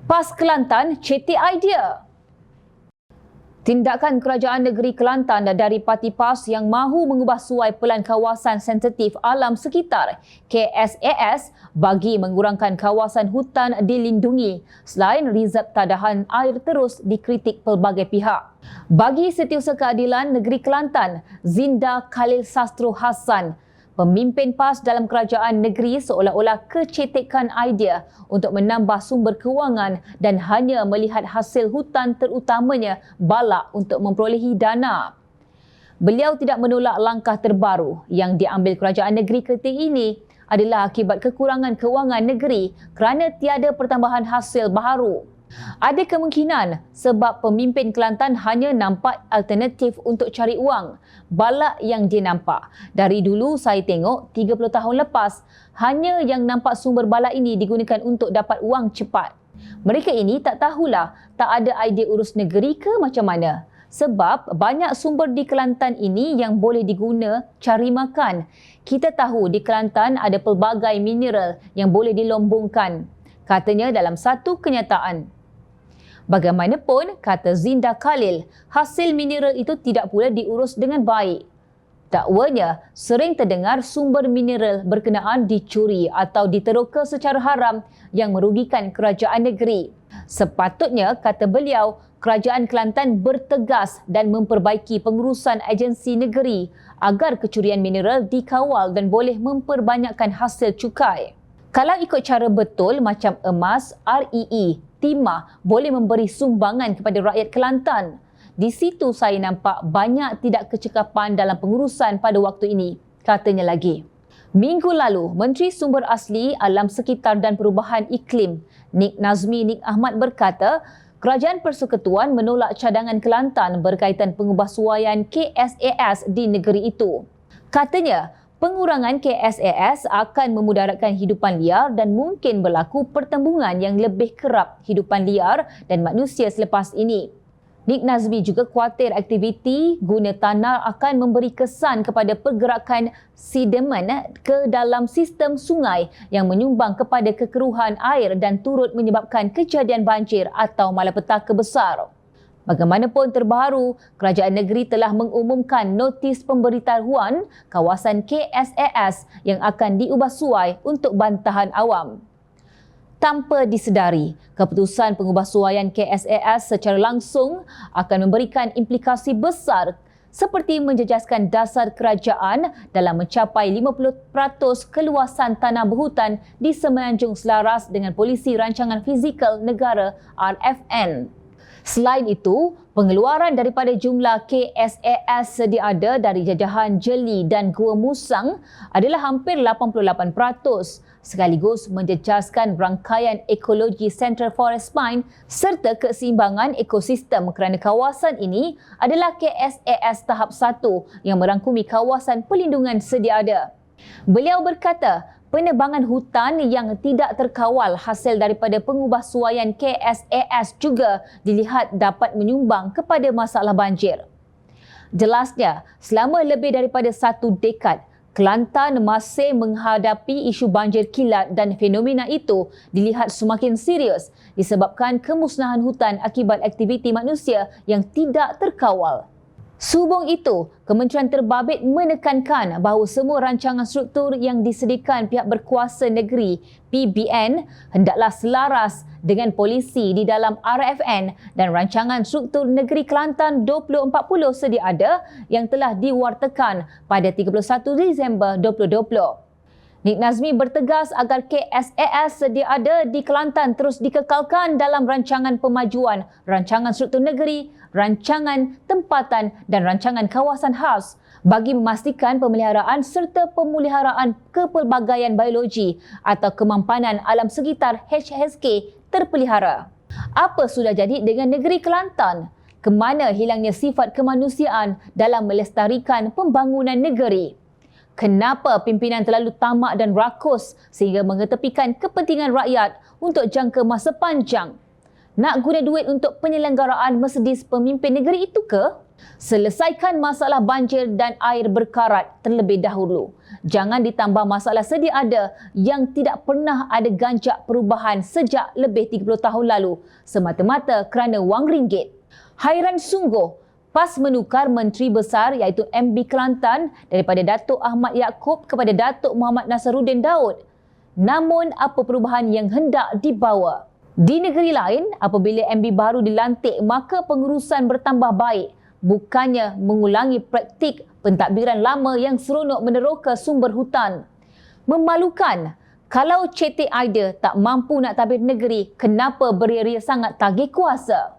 PAS Kelantan cetek idea. Tindakan Kerajaan Negeri Kelantan dari Parti PAS yang mahu mengubah suai Pelan Kawasan Sensitif Alam Sekitar KSAS bagi mengurangkan kawasan hutan dilindungi selain rizab tadahan air terus dikritik pelbagai pihak. Bagi Setiausaha Keadilan Negeri Kelantan, Zinda Khalil Sastro Hassan, pemimpin PAS dalam kerajaan negeri seolah-olah kecetekan idea untuk menambah sumber kewangan dan hanya melihat hasil hutan terutamanya balak untuk memperolehi dana. Beliau tidak menolak langkah terbaru yang diambil kerajaan negeri ketika ini adalah akibat kekurangan kewangan negeri kerana tiada pertambahan hasil baharu. Ada kemungkinan sebab pemimpin Kelantan hanya nampak alternatif untuk cari wang. Balak yang dia nampak. Dari dulu saya tengok 30 tahun lepas, hanya yang nampak sumber balak ini digunakan untuk dapat wang cepat. Mereka ini tak tahulah tak ada idea urus negeri ke macam mana. Sebab banyak sumber di Kelantan ini yang boleh diguna cari makan. Kita tahu di Kelantan ada pelbagai mineral yang boleh dilombongkan. Katanya dalam satu kenyataan. Bagaimanapun, kata Zinda Khalil, hasil mineral itu tidak pula diurus dengan baik. Dakwanya, sering terdengar sumber mineral berkenaan dicuri atau diteroka secara haram yang merugikan kerajaan negeri. Sepatutnya, kata beliau, kerajaan Kelantan bertegas dan memperbaiki pengurusan agensi negeri agar kecurian mineral dikawal dan boleh memperbanyakkan hasil cukai. Kalau ikut cara betul macam emas, REE, timah boleh memberi sumbangan kepada rakyat Kelantan. Di situ saya nampak banyak tidak kecekapan dalam pengurusan pada waktu ini, katanya lagi. Minggu lalu, Menteri Sumber Asli, Alam Sekitar dan Perubahan Iklim, Nik Nazmi Nik Ahmad berkata, Kerajaan Persekutuan menolak cadangan Kelantan berkaitan pengubahsuaian KSAS di negeri itu. Katanya, pengurangan KSAS akan memudaratkan hidupan liar dan mungkin berlaku pertembungan yang lebih kerap hidupan liar dan manusia selepas ini. Nik Nazmi juga khawatir aktiviti guna tanah akan memberi kesan kepada pergerakan sedimen ke dalam sistem sungai yang menyumbang kepada kekeruhan air dan turut menyebabkan kejadian banjir atau malapetaka besar. Bagaimanapun terbaru, kerajaan negeri telah mengumumkan notis pemberitahuan kawasan KSAS yang akan diubah suai untuk bantahan awam. Tanpa disedari, keputusan pengubahsuaian KSAS secara langsung akan memberikan implikasi besar seperti menjejaskan dasar kerajaan dalam mencapai 50% keluasan tanah berhutan di Semenanjung selaras dengan Polisi Rancangan Fizikal Negara RFN. Selain itu, pengeluaran daripada jumlah KSAS sedia ada dari jajahan Jeli dan Gua Musang adalah hampir 88%, sekaligus menjejaskan rangkaian ekologi Central Forest Mine serta keseimbangan ekosistem kerana kawasan ini adalah KSAS tahap 1 yang merangkumi kawasan perlindungan sedia ada. Beliau berkata, penebangan hutan yang tidak terkawal hasil daripada pengubahsuaian KSAS juga dilihat dapat menyumbang kepada masalah banjir. Jelasnya, selama lebih daripada 1 dekad, Kelantan masih menghadapi isu banjir kilat dan fenomena itu dilihat semakin serius disebabkan kemusnahan hutan akibat aktiviti manusia yang tidak terkawal. Sehubung itu, Kementerian Terbabit menekankan bahawa semua rancangan struktur yang disediakan pihak berkuasa negeri PBN hendaklah selaras dengan polisi di dalam RFN dan rancangan struktur negeri Kelantan 2040 sedia ada yang telah diwartakan pada 31 Disember 2020. Nik Nazmi bertegas agar KSAS sedia ada di Kelantan terus dikekalkan dalam rancangan pemajuan, rancangan struktur negeri, rancangan tempatan dan rancangan kawasan khas bagi memastikan pemeliharaan serta pemuliharaan kepelbagaian biologi atau kemampanan alam sekitar HSK terpelihara. Apa sudah jadi dengan negeri Kelantan? Kemana hilangnya sifat kemanusiaan dalam melestarikan pembangunan negeri? Kenapa pimpinan terlalu tamak dan rakus sehingga mengetepikan kepentingan rakyat untuk jangka masa panjang? Nak guna duit untuk penyelenggaraan Mercedes pemimpin negeri itu ke? Selesaikan masalah banjir dan air berkarat terlebih dahulu. Jangan ditambah masalah sedia ada yang tidak pernah ada ganjak perubahan sejak lebih 30 tahun lalu semata-mata kerana wang ringgit. Hairan sungguh, PAS menukar Menteri Besar iaitu MB Kelantan daripada Datuk Ahmad Yaakob kepada Datuk Muhammad Nasaruddin Daud. Namun, apa perubahan yang hendak dibawa? Di negeri lain, apabila MB baru dilantik, maka pengurusan bertambah baik. Bukannya mengulangi praktik pentadbiran lama yang seronok meneroka sumber hutan. Memalukan, kalau CT Aida tak mampu nak tadbir negeri, kenapa beria-ria sangat tagih kuasa?